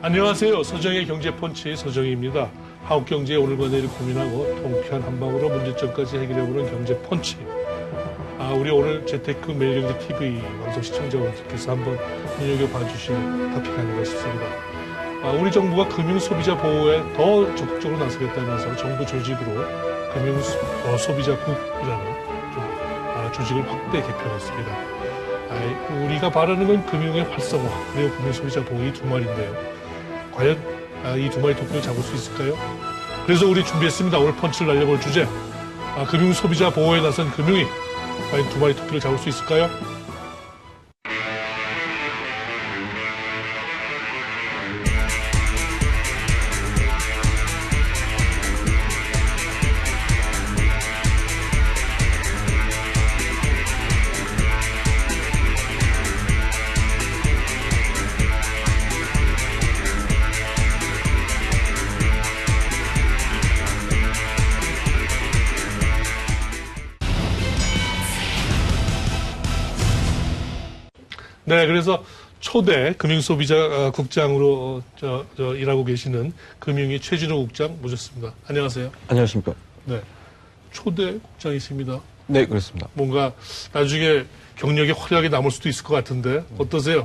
안녕하세요. 서정의 경제펀치 서정희입니다. 한국경제의 오늘과 내일을 고민하고 통쾌한 한방으로 문제점까지 해결해보는 경제펀치. 우리 오늘 재테크 매일경제TV 방송 시청자분들께서 한번 눈여겨봐주실 토픽 아닌가 싶습니다. 우리 정부가 금융소비자 보호에 더 적극적으로 나서겠다면서 정부 조직으로 금융소비자국이라는 조직을 확대 개편했습니다. 우리가 바라는 건 금융의 활성화, 그리고 금융소비자 보호 이 두 마리인데요. 과연 이 두 마리 토끼를 잡을 수 있을까요? 그래서 우리 준비했습니다. 오늘 펀치를 날려볼 주제. 금융소비자 보호에 나선 금융위. 과연 두 마리 토끼를 잡을 수 있을까요? 네, 그래서 초대 금융소비자 국장으로 일하고 계시는 금융위 최진호 국장 모셨습니다. 안녕하세요. 안녕하십니까. 네, 초대 국장이십니다. 네, 그렇습니다. 뭔가 나중에 경력이 화려하게 남을 수도 있을 것 같은데 어떠세요?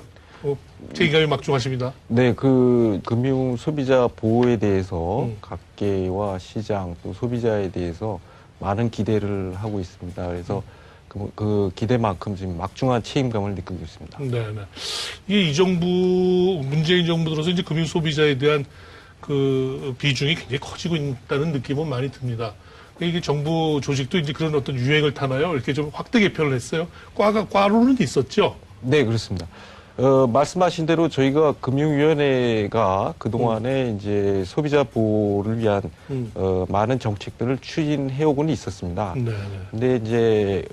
책임감이 막중하십니다. 네, 그 금융 소비자 보호에 대해서 각계와 시장 또 소비자에 대해서 많은 기대를 하고 있습니다. 그래서 그 기대만큼 지금 막중한 책임감을 느끼고 있습니다. 네, 네. 이게 이 정부, 문재인 정부 들어서 이제 금융 소비자에 대한 그 비중이 굉장히 커지고 있다는 느낌은 많이 듭니다. 이게 정부 조직도 이제 그런 어떤 유행을 타나요? 이렇게 좀 확대 개편을 했어요. 과로는 있었죠? 네, 그렇습니다. 말씀하신 대로 저희가 금융위원회가 그동안에 이제 소비자 보호를 위한 많은 정책들을 추진해오고는 있었습니다. 네, 네. 근데 이제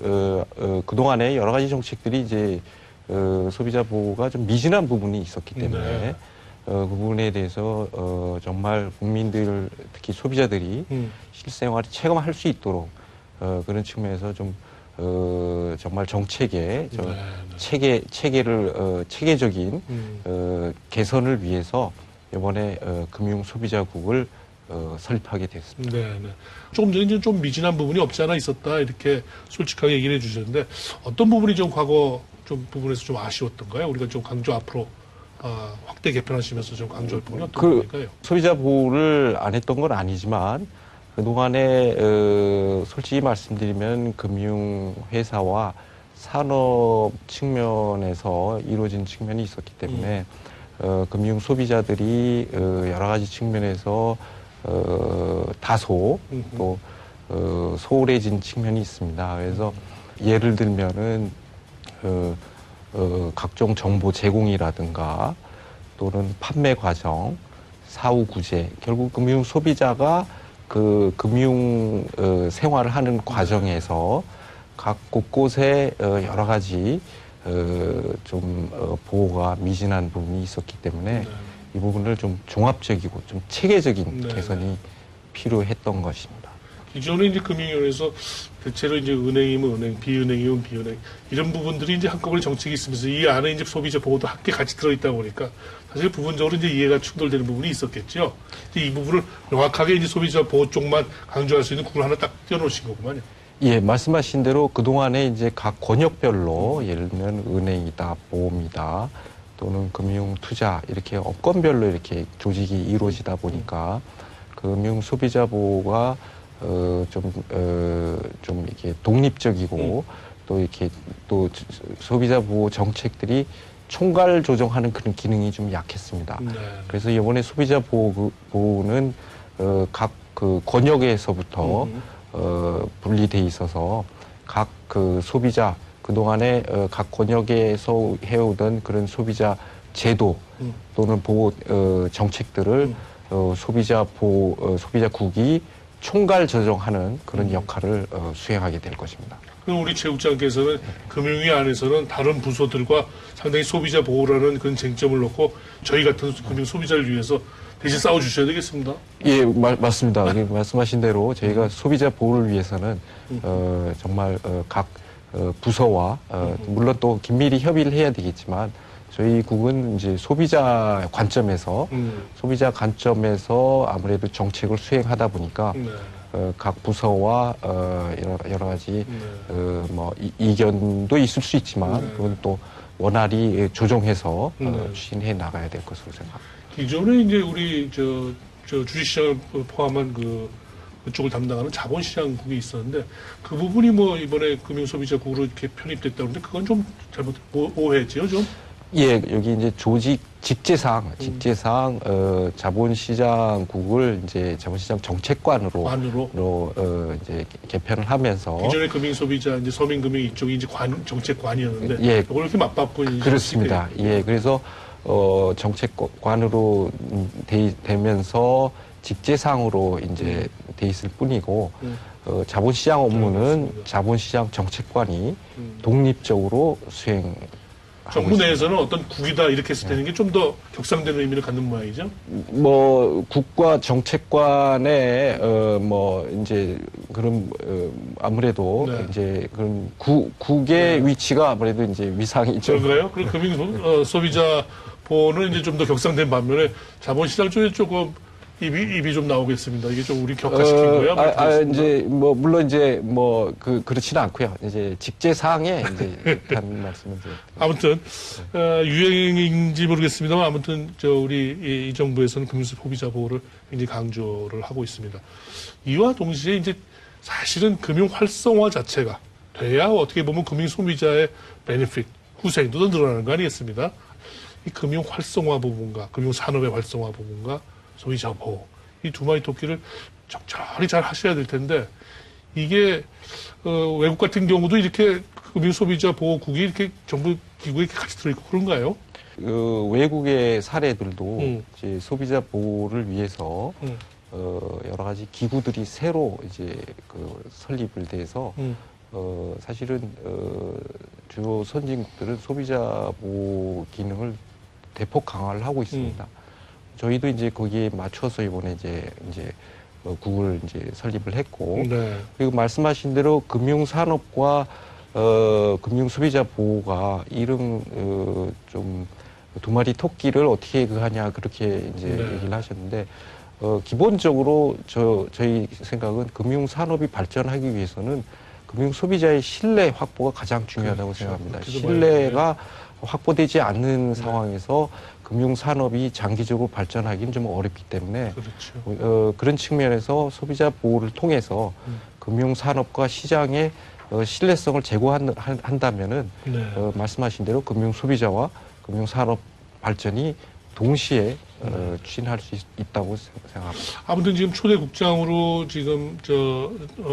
그동안에 여러 가지 정책들이 이제 소비자 보호가 좀 미진한 부분이 있었기 때문에 네. 그 부분에 대해서 정말 국민들 특히 소비자들이 실생활을 체감할 수 있도록 그런 측면에서 좀 정말 정책의 체계적인 개선을 위해서 이번에 금융 소비자국을 설립하게 됐습니다. 네, 네. 조금 전에 이제 좀 미진한 부분이 없지 않아 있었다 이렇게 솔직하게 얘기를 해주셨는데 어떤 부분이 좀 과거 좀 부분에서 좀 아쉬웠던가요? 우리가 좀 강조 앞으로 확대 개편하시면서 좀 강조할 부분이 어떤 부분일까요? 소비자 보호를 안 했던 건 아니지만 그동안에 솔직히 말씀드리면 금융회사와 산업 측면에서 이루어진 측면이 있었기 때문에 금융 소비자들이 여러 가지 측면에서 다소 또 소홀해진 측면이 있습니다. 그래서 예를 들면은 각종 정보 제공이라든가 또는 판매 과정, 사후 구제, 결국 금융 소비자가 그 금융 생활을 하는 과정에서 각 곳곳에 여러 가지 좀 보호가 미진한 부분이 있었기 때문에 이 부분을 좀 종합적이고 좀 체계적인 개선이 필요했던 것입니다. 기존에 이제 금융위원회에서 대체로 이제 은행이면 은행, 비은행이면 비은행 이런 부분들이 이제 한꺼번에 정책이 있으면서 이 안에 이제 소비자 보호도 함께 같이 들어있다 보니까 사실 부분적으로 이제 이해가 충돌되는 부분이 있었겠죠. 이 부분을 명확하게 이제 소비자 보호 쪽만 강조할 수 있는 구를 하나 딱 띄워놓으신 거구만요. 예, 말씀하신 대로 그동안에 이제 각 권역별로 예를 들면 은행이다, 보험이다, 또는 금융 투자 이렇게 업권별로 이렇게 조직이 이루어지다 보니까 금융 소비자 보호가 좀 이렇게 독립적이고 또 이렇게 또 소비자 보호 정책들이 총괄 조정하는 그런 기능이 좀 약했습니다. 네. 그래서 이번에 소비자 보호는 각 그 권역에서부터 분리돼 있어서 각 그 소비자 그동안에 각 권역에서 해오던 그런 소비자 제도 또는 보호 정책들을 소비자국이 총괄 조정하는 그런 역할을 수행하게 될 것입니다. 그럼 우리 최 국장께서는 금융위 안에서는 다른 부서들과 상당히 소비자 보호라는 그런 쟁점을 놓고 저희 같은 금융 소비자를 위해서 대신 싸워주셔야 되겠습니다. 예, 맞습니다. 말씀하신 대로 저희가 소비자 보호를 위해서는 정말 각 부서와 물론 또 긴밀히 협의를 해야 되겠지만 저희 국은 이제 소비자 관점에서 아무래도 정책을 수행하다 보니까 네. 각 부서와 여러 가지 뭐 이견도 있을 수 있지만 그건 또 원활히 조정해서 추진해 나가야 될 것으로 생각합니다. 기존에 이제 우리 주식시장을 포함한 그쪽을 담당하는 자본시장국이 있었는데 그 부분이 뭐 이번에 금융소비자국으로 이렇게 편입됐다 그러는데 그건 좀 잘못 오해지요, 좀? 예, 여기 이제 직제상 자본시장국을 이제 자본시장 정책관으로 이제 개편을 하면서 기존의 금융소비자 이제 서민금융 이쪽이 이제 정책관이었는데 예, 이걸 이렇게 맞바꾼 그렇습니다. 예, 그래서 정책관으로 되면서 직제상으로 이제 돼 있을 뿐이고 자본시장 업무는 자본시장 정책관이 독립적으로 수행. 정부 내에서는 어떤 국이다 이렇게 해서 되는 게 좀 더 격상되는 의미를 갖는 모양이죠. 뭐 국가 정책관의 뭐 이제 그런 아무래도 네. 이제 그런 국의 위치가 아무래도 이제 위상이죠. 그런가요? 그럼 금융 소비자 보호는 이제 좀 더 격상된 반면에 자본시장 쪽에 조금 입이 좀 나오겠습니다. 이게 좀 우리 격화시킨 거야? 이제 뭐 물론 이제 뭐 그렇지는 않고요. 이제 직제사항에 이제 한 말씀을 드릴게요. 아무튼 유행인지 모르겠습니다만 아무튼 우리 이 정부에서는 금융 소비자 보호를 굉장히 강조를 하고 있습니다. 이와 동시에 이제 사실은 금융 활성화 자체가 돼야 어떻게 보면 금융 소비자의 베네핏, 후생도 늘어나는 거 아니겠습니까? 이 금융 활성화 부분과 금융 산업의 활성화 부분과 소비자 보호, 이 두 마리 토끼를 적절히 잘 하셔야 될 텐데, 이게, 외국 같은 경우도 이렇게 금융 소비자 보호국이 이렇게 정부 기구에 이렇게 같이 들어있고 그런가요? 외국의 사례들도 이제 소비자 보호를 위해서 여러 가지 기구들이 새로 이제 설립을 돼서 사실은 주요 선진국들은 소비자 보호 기능을 대폭 강화를 하고 있습니다. 저희도 이제 거기에 맞춰서 이번에 이제 국을 이제 설립을 했고, 네. 그리고 말씀하신 대로 금융산업과 금융 소비자 보호가 좀 두 마리 토끼를 어떻게 하냐 그렇게 이제 얘기를 하셨는데, 기본적으로 저희 생각은 금융 산업이 발전하기 위해서는 금융 소비자의 신뢰 확보가 가장 중요하다고 생각합니다. 신뢰가 확보되지 않는 상황에서 금융 산업이 장기적으로 발전하기는 좀 어렵기 때문에 그런 측면에서 소비자 보호를 통해서 금융 산업과 시장의 신뢰성을 제고한다면은 말씀하신 대로 금융 소비자와 금융 산업 발전이 동시에 추진할 수 있다고 생각합니다. 아무튼 지금 초대 국장으로 지금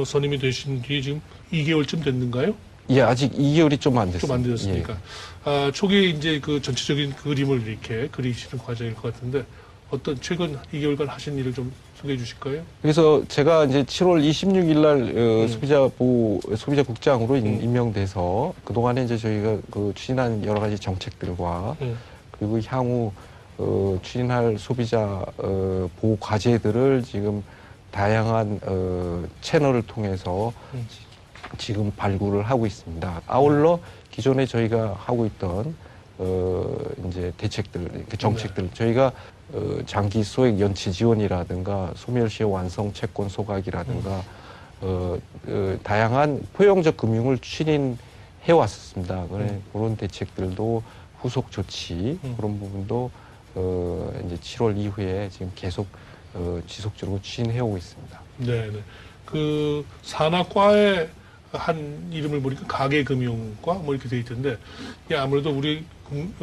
선임이 되신 뒤에 지금 2개월쯤 됐는가요? 예, 아직 2개월이 좀 안 됐습니다. 좀 안 되었으니까. 예. 초기에 이제 그 전체적인 그림을 이렇게 그리시는 과정일 것 같은데 어떤 최근 2개월간 하신 일을 좀 소개해 주실까요? 그래서 제가 이제 7월 26일 날 소비자 국장으로 임명돼서 그동안에 이제 저희가 추진한 여러 가지 정책들과 그리고 향후 추진할 소비자 보호 과제들을 지금 다양한 채널을 통해서 지금 발굴을 하고 있습니다. 아울러 기존에 저희가 하고 있던 이제 대책들, 정책들, 저희가 장기 소액 연체 지원이라든가 소멸시효 완성 채권 소각이라든가 다양한 포용적 금융을 추진해 왔었습니다. 그런 대책들도 후속 조치 그런 부분도 이제 7월 이후에 지금 계속 지속적으로 추진해 오고 있습니다. 네, 그 산하과의 한 이름을 보니까 가계금융과 뭐 이렇게 돼 있던데, 아무래도 우리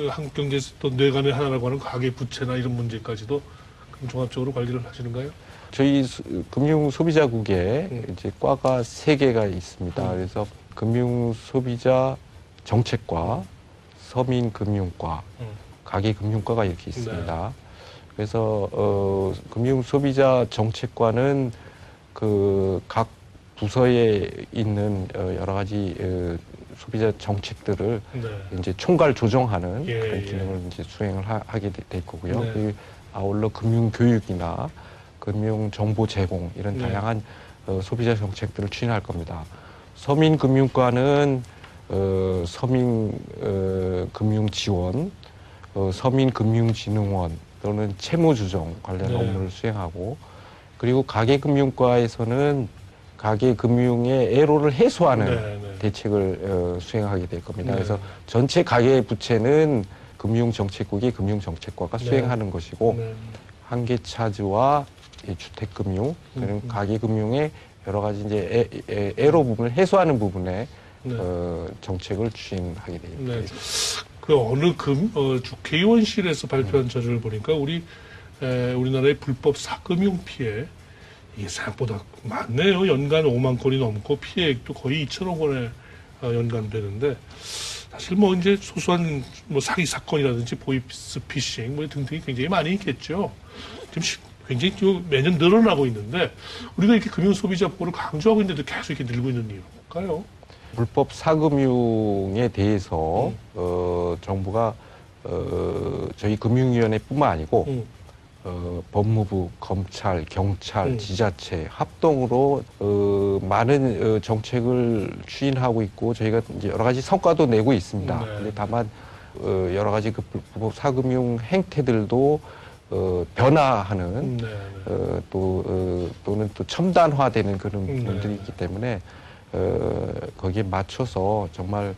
한국 경제에서 또 뇌관의 하나라고 하는 가계 부채나 이런 문제까지도 종합적으로 관리를 하시는가요? 저희 금융 소비자국에 이제 과가 3개가 있습니다. 그래서 금융 소비자 정책과, 서민금융과, 가계금융과가 이렇게 있습니다. 네. 그래서 금융 소비자 정책과는 각 부서에 있는 여러 가지 소비자 정책들을 이제 총괄 조정하는 그런 기능을 이제 수행을 하게 될 거고요. 그리고 아울러 금융 교육이나 금융 정보 제공 이런 다양한 소비자 정책들을 추진할 겁니다. 서민금융과는 서민 금융 지원, 서민금융진흥원 또는 채무조정 관련 네. 업무를 수행하고, 그리고 가계금융과에서는 가계금융의 애로를 해소하는 네, 네. 대책을 수행하게 될 겁니다. 네. 그래서 전체 가계부채는 금융정책국이 금융정책과가 네. 수행하는 것이고, 네. 한계차주와 이 주택금융, 그리고 음. 가계금융의 여러 가지 이제 애로 부분을 해소하는 부분에 네. 정책을 추진하게 됩니다. 네. 그 어느 국회의원실에서 발표한 자료를 보니까 우리나라의 불법 사금융 피해 이게 생각보다 많네요. 연간 5만 건이 넘고 피해액도 거의 2천억 원에 연간 되는데, 사실 뭐 이제 소소한 뭐 사기 사건이라든지 보이스피싱 뭐 등등이 굉장히 많이 있겠죠. 지금 굉장히 매년 늘어나고 있는데, 우리가 이렇게 금융 소비자 보호를 강조하고 있는데도 계속 이렇게 늘고 있는 이유는 뭘까요? 불법 사금융에 대해서 정부가 저희 금융위원회뿐만 아니고 법무부, 검찰, 경찰, 지자체 합동으로 많은 정책을 추진하고 있고, 저희가 이제 여러 가지 성과도 내고 있습니다. 네. 근데 다만 여러 가지 그 불법 사금융 행태들도 변화하는 네. 또는 또 첨단화되는 그런 네. 부분들이 있기 때문에 거기에 맞춰서 정말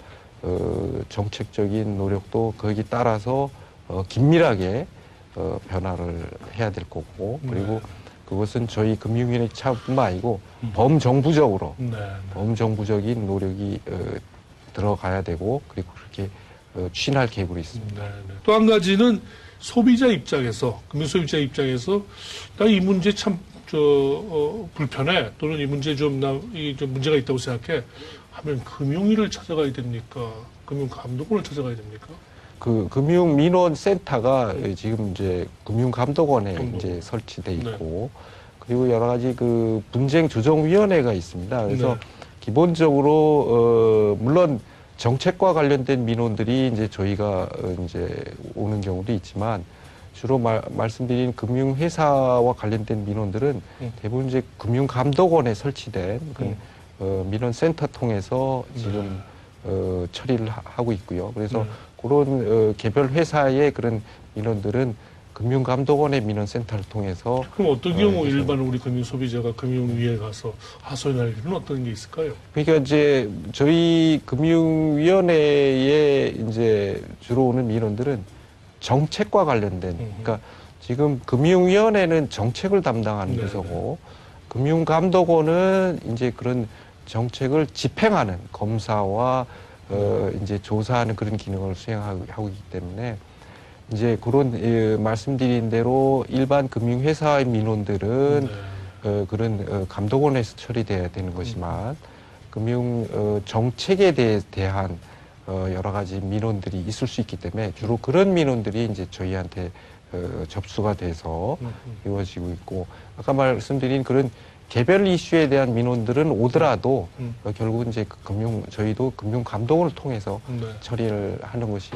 정책적인 노력도 거기에 따라서 긴밀하게 변화를 해야 될 거고, 그리고 그것은 저희 금융위원회 차뿐만 아니고 범정부적으로 네. 범정부적인 노력이 들어가야 되고, 그리고 그렇게 추진할 계획으로 있습니다. 네. 또 한 가지는 소비자 입장에서, 금융소비자 입장에서 나 이 문제 참 불편해, 또는 이 문제 좀 문제가 있다고 생각해 하면 금융위를 찾아가야 됩니까? 금융감독원을 찾아가야 됩니까? 그 금융민원센터가 지금 이제 금융감독원에 이제 설치돼 있고, 그리고 여러 가지 그 분쟁조정위원회가 있습니다. 그래서 네. 기본적으로 물론 정책과 관련된 민원들이 이제 저희가 이제 오는 경우도 있지만, 주로 말씀드린 금융회사와 관련된 민원들은 대부분 이제 금융감독원에 설치된 그 민원센터 통해서 지금 처리를 하고 있고요. 그래서 그런 개별 회사의 그런 민원들은 금융감독원의 민원센터를 통해서. 그럼 어떤 경우 일반 우리 금융 소비자가 금융위에 가서 하소연할 일은 어떤 게 있을까요? 그러니까 이제 저희 금융위원회에 이제 주로 오는 민원들은 정책과 관련된, 그러니까 지금 금융위원회는 정책을 담당하는 부서고, 금융감독원은 이제 그런 정책을 집행하는 검사와 이제 조사하는 그런 기능을 수행하고 있기 때문에, 이제 그런 말씀드린 대로 일반 금융회사의 민원들은 그런 감독원에서 처리돼야 되는 것이지만, 금융 정책에 대한 여러 가지 민원들이 있을 수 있기 때문에 주로 그런 민원들이 이제 저희한테 접수가 돼서 이루어지고 있고, 아까 말씀드린 그런 개별 이슈에 대한 민원들은 오더라도 결국은 이제 저희도 금융감독원을 통해서 처리를 하는 것이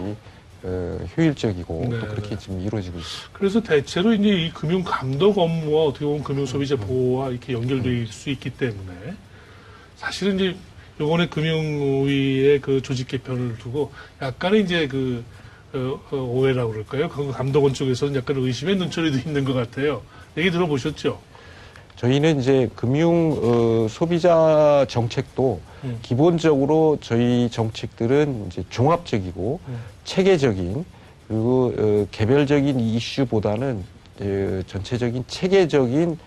효율적이고 또 그렇게 지금 이루어지고 있습니다. 그래서 대체로 이제 이 금융 감독 업무와 어떻게 보면 금융 소비자 보호와 이렇게 연결될 수 있기 때문에, 사실은 이제 요번에 금융위의 그 조직 개편을 두고 약간의 이제 오해라고 그럴까요? 감독원 쪽에서는 약간 의심의 눈초리도 있는 것 같아요. 얘기 들어보셨죠? 저희는 이제 금융 소비자 정책도 기본적으로 저희 정책들은 이제 종합적이고 체계적인, 그리고 개별적인 이슈보다는 전체적인 체계적인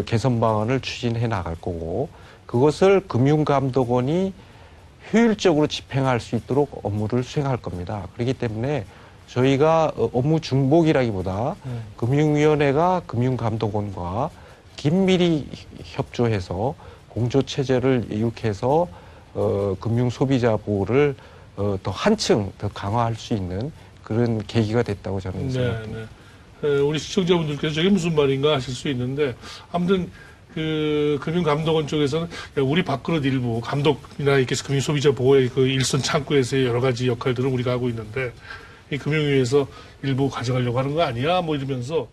개선 방안을 추진해 나갈 거고, 그것을 금융감독원이 효율적으로 집행할 수 있도록 업무를 수행할 겁니다. 그렇기 때문에 저희가 업무 중복이라기보다 금융위원회가 금융감독원과 긴밀히 협조해서 공조체제를 이룩해서 금융소비자 보호를 더 한층 더 강화할 수 있는 그런 계기가 됐다고 저는 생각합니다. 우리 시청자분들께서 저게 무슨 말인가 하실 수 있는데, 아무튼 금융감독원 쪽에서는 우리 밥그릇 일부 감독이나 이렇게 금융소비자 보호의 그 일선 창구에서의 여러 가지 역할들을 우리가 하고 있는데, 이 금융위에서 일부 가져가려고 하는 거 아니야? 뭐 이러면서.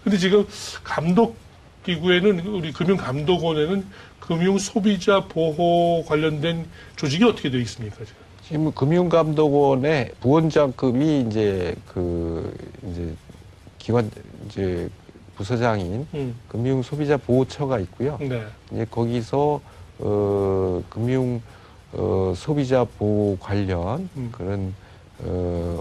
근데 지금 감독기구에는, 우리 금융감독원에는 금융소비자 보호 관련된 조직이 어떻게 되어 있습니까, 지금? 지금 금융감독원의 부원장급이 이제 이제 기관 이제 부서장인 금융소비자보호처가 있고요. 네. 이제 거기서 금융 소비자 보호 관련 그런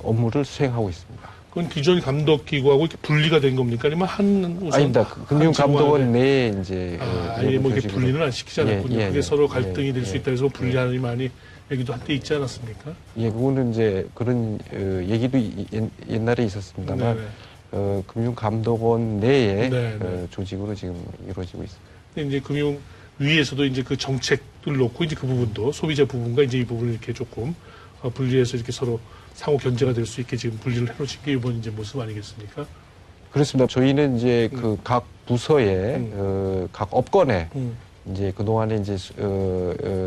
업무를 수행하고 있습니다. 그건 기존 감독기구하고 이렇게 분리가 된 겁니까? 아니면 우선 아닙니다. 금융감독원 내에 이제 아예 뭐 이렇게 분리는 안 시키지 않았군요. 그게 서로 갈등이 될 수 있다 해서 분리하는 많이 얘기도 한때 있지 않았습니까? 예, 그거는 이제 그런 얘기도 옛날에 있었습니다만 금융감독원 내에 조직으로 지금 이루어지고 있습니다. 근데 이제 금융위에서도 이제 그 정책을 놓고 이제 그 부분도 소비자 부분과 이제 이 부분을 이렇게 조금 분리해서 이렇게 서로 상호 견제가 될 수 있게 지금 분리를 해놓으신 게 이번 이제 모습 아니겠습니까? 그렇습니다. 저희는 이제 그 각 부서에 각 업권에 이제 그 동안에 이제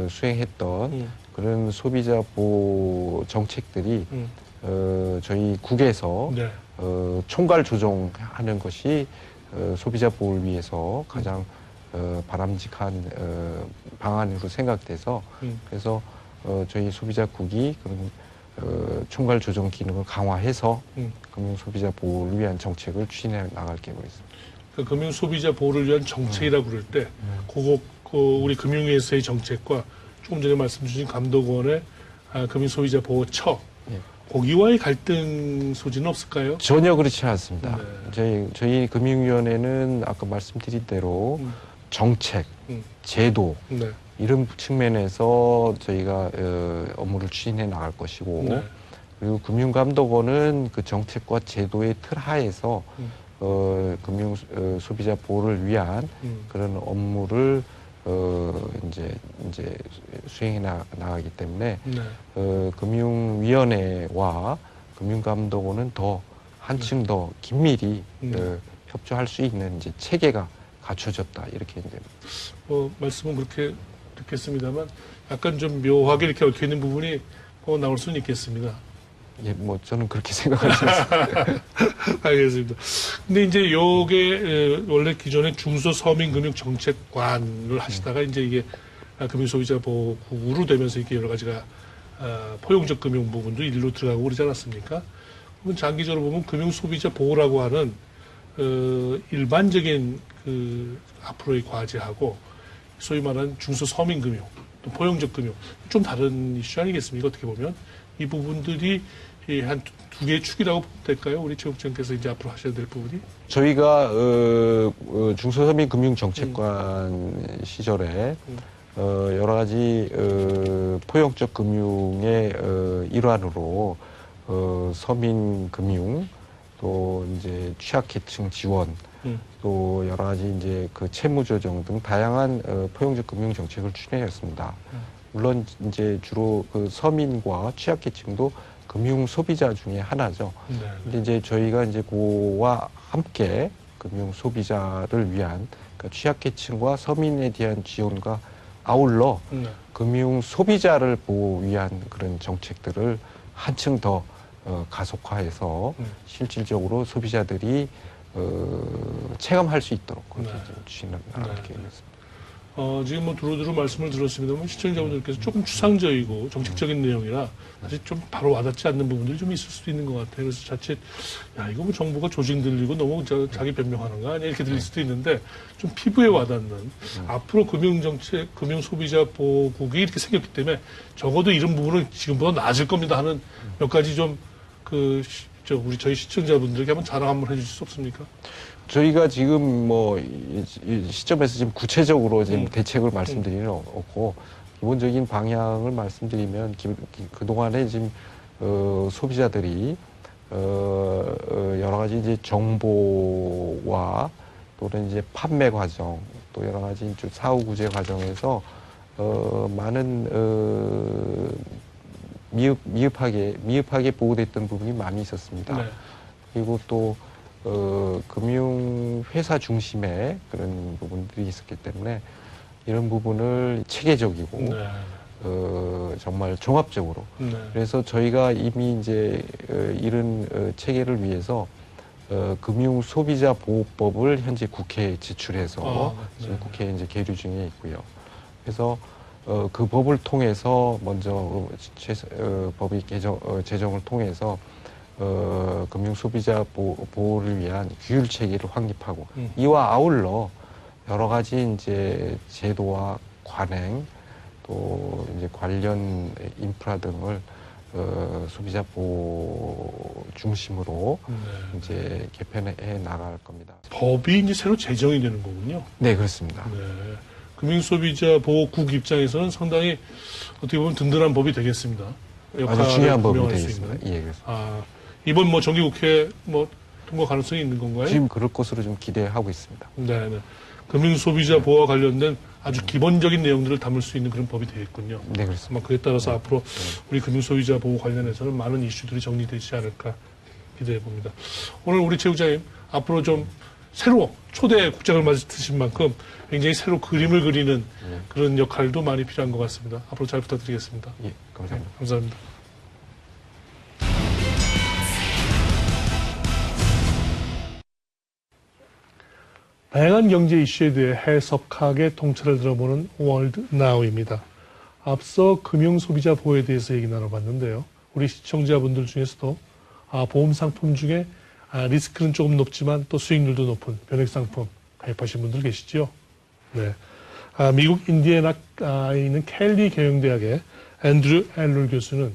수행했던 그런 소비자 보호 정책들이 저희 국에서 네. 총괄 조정하는 것이 소비자 보호를 위해서 가장 바람직한 방안으로 생각돼서 그래서 저희 소비자국이 그런 총괄 조정 기능을 강화해서 금융 소비자 보호를 위한 정책을 추진해 나갈 계획으로 있습니다. 그 금융 소비자 보호를 위한 정책이라고 그럴 때 그거 우리 금융위에서의 정책과 조금 전에 말씀 주신 감독원의 금융 소비자 보호처 거기와의 갈등 소지는 없을까요? 전혀 그렇지 않습니다. 네. 저희 금융위원회는 아까 말씀드린 대로 정책, 제도 네. 이런 측면에서 저희가 업무를 추진해 나갈 것이고 네. 그리고 금융감독원은 그 정책과 제도의 틀 하에서 금융 소비자 보호를 위한 그런 업무를 이제 수행해 나가기 때문에 네. 금융위원회와 금융감독원은 더 한층 더 긴밀히 협조할 수 있는 이제 체계가 갖춰졌다 이렇게 이제 말씀은 그렇게 듣겠습니다만 약간 좀 묘하게 이렇게 얽혀 있는 부분이 나올 수는 있겠습니다. 예, 뭐 저는 그렇게 생각하지 않습니다. 알겠습니다. 근데 이제 요게 원래 기존에 중소서민금융정책관을 하시다가 이제 이게 금융소비자보호구로 되면서 이렇게 여러 가지가 포용적 금융 부분도 일로 들어가고 그러지 않았습니까? 그러면 장기적으로 보면 금융소비자보호라고 하는 일반적인 그 앞으로의 과제하고 소위 말하는 중소서민금융 또 포용적 금융 좀 다른 이슈 아니겠습니까? 어떻게 보면 이 부분들이 한 두 개의 축이라고 보면 될까요? 우리 최국장께서 이제 앞으로 하셔야 될 부분이? 저희가 중소서민금융정책관 시절에 여러 가지 포용적 금융의 일환으로 서민금융 또 이제 취약계층 지원 또 여러 가지 이제 그 채무조정 등 다양한 포용적 금융 정책을 추진했습니다. 물론 이제 주로 그 서민과 취약계층도 금융 소비자 중에 하나죠. 근데 이제 저희가 이제 그와 함께 금융 소비자를 위한 그러니까 취약계층과 서민에 대한 지원과 아울러 금융 소비자를 보호 위한 그런 정책들을 한층 더 가속화해서 실질적으로 소비자들이 체감할 수 있도록 그렇게 추진을 나갈 계획입니다. 지금 뭐 두루두루 말씀을 들었습니다만 시청자분들께서 조금 추상적이고 정책적인 내용이라 사실 좀 바로 와닿지 않는 부분들이 좀 있을 수도 있는 것 같아요. 그래서 자칫 야 이거 뭐 정부가 조직 늘리고 너무 자기 변명하는 거 아니야 이렇게 들릴 수도 있는데 좀 피부에 와닿는 앞으로 금융정책, 금융소비자보호국이 이렇게 생겼기 때문에 적어도 이런 부분은 지금보다 나아질 겁니다 하는 몇 가지 좀 저희 시청자분들에게 한번 자랑 한번 해주실 수 없습니까? 저희가 지금 뭐 이 시점에서 지금 구체적으로 지금 대책을 말씀드리는 없고 기본적인 방향을 말씀드리면 그 동안에 지금 소비자들이 여러 가지 이제 정보와 또는 이제 판매 과정 또 여러 가지 사후 구제 과정에서 많은 미흡하게 보호됐던 부분이 많이 있었습니다. 네. 그리고 또 금융회사 중심의 그런 부분들이 있었기 때문에 이런 부분을 체계적이고 정말 종합적으로 그래서 저희가 이미 이제 이런 체계를 위해서 금융소비자보호법을 현재 국회에 제출해서 지금 국회에 이제 계류 중에 있고요. 그래서 그 법을 통해서 먼저 법이 제정을 통해서 금융 소비자 보호를 위한 규율 체계를 확립하고 이와 아울러 여러 가지 이제 제도와 관행 또 이제 관련 인프라 등을 소비자 보호 중심으로 이제 개편해 나갈 겁니다. 법이 이제 새로 제정이 되는 거군요. 네, 그렇습니다. 네. 금융소비자 보호국 입장에서는 상당히 어떻게 보면 든든한 법이 되겠습니다. 아주 중요한 법이 분명할 수 되겠습니다. 있는. 예, 그렇습니다. 이번 뭐 정기국회 뭐 통과 가능성이 있는 건가요? 지금 그럴 것으로 좀 기대하고 있습니다. 네, 네. 금융소비자 보호와 관련된 아주 기본적인 내용들을 담을 수 있는 그런 법이 되겠군요. 네, 그렇습니다. 그에 따라서 앞으로 우리 금융소비자 보호 관련해서는 많은 이슈들이 정리되지 않을까 기대해 봅니다. 오늘 우리 최 부장님 앞으로 좀 새로 초대 국장을 맡으신 만큼 굉장히 새로 그림을 그리는 그런 역할도 많이 필요한 것 같습니다. 앞으로 잘 부탁드리겠습니다. 예, 감사합니다. 네, 감사합니다. 다양한 경제 이슈에 대해 해석하게 통찰을 들어보는 월드 나우입니다. 앞서 금융 소비자 보호에 대해서 얘기 나눠봤는데요. 우리 시청자분들 중에서도 보험 상품 중에 리스크는 조금 높지만 또 수익률도 높은 변액 상품 가입하신 분들 계시죠? 네. 미국 인디애나에 있는 켈리 경영대학의 앤드류 엘룰 교수는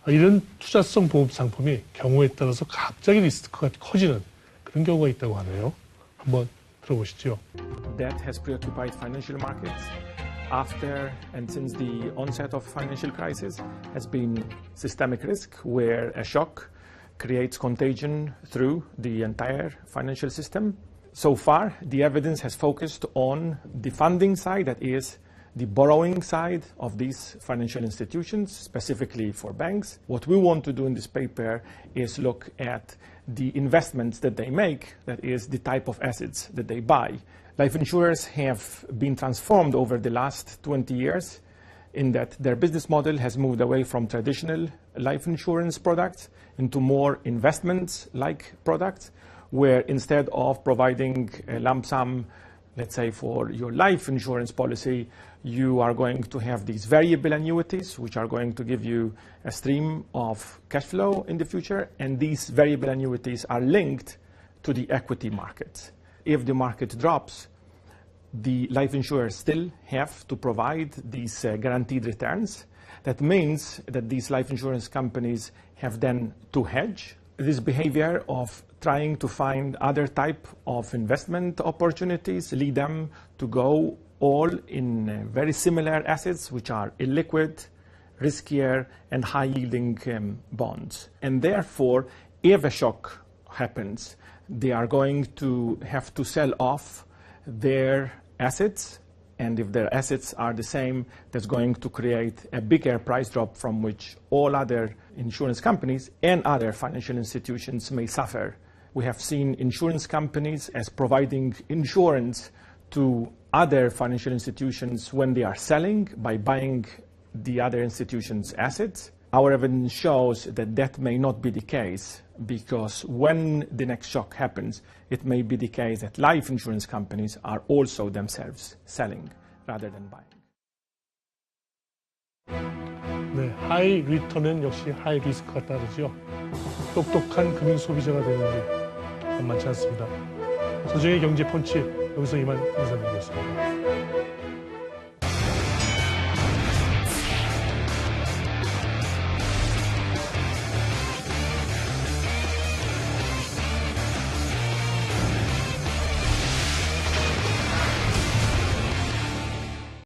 이런 투자성 보험 상품이 경우에 따라서 갑자기 리스크가 커지는 그런 경우가 있다고 하네요. 한번 들어보시죠. Debt has preoccupied financial markets after and since the onset of financial crisis has been systemic risk, where a shock creates contagion through the entire financial system. So far, the evidence has focused on the funding side, that is, the borrowing side of these financial institutions, specifically for banks. What we want to do in this paper is look at the investments that they make, that is, the type of assets that they buy. Life insurers have been transformed over the last 20 years in that their business model has moved away from traditional life insurance products into more investments-like products, where instead of providing a lump sum, let's say for your life insurance policy, you are going to have these variable annuities, which are going to give you a stream of cash flow in the future, and these variable annuities are linked to the equity markets. If the market drops, the life insurers still have to provide these guaranteed returns. That means that these life insurance companies have then to hedge. This behavior of trying to find other type of investment opportunities lead them to go all in very similar assets, which are illiquid, riskier, and high-yielding bonds. And therefore, if a shock happens, they are going to have to sell off their assets, and if their assets are the same, that's going to create a bigger price drop from which all other insurance companies and other financial institutions may suffer. We have seen insurance companies as providing insurance to other financial institutions when they are selling by buying the other institution's assets. Our evidence shows that that may not be the case, because when the next shock happens, it may be the case that life insurance companies are also themselves selling rather than buying. 네, 하이 리턴은 역시 하이 리스크가 따르죠. 똑똑한 금융 소비자가 되는 일 만만치 않습니다. 서정의 경제 펀치 여기서 이만 인사드리겠습니다.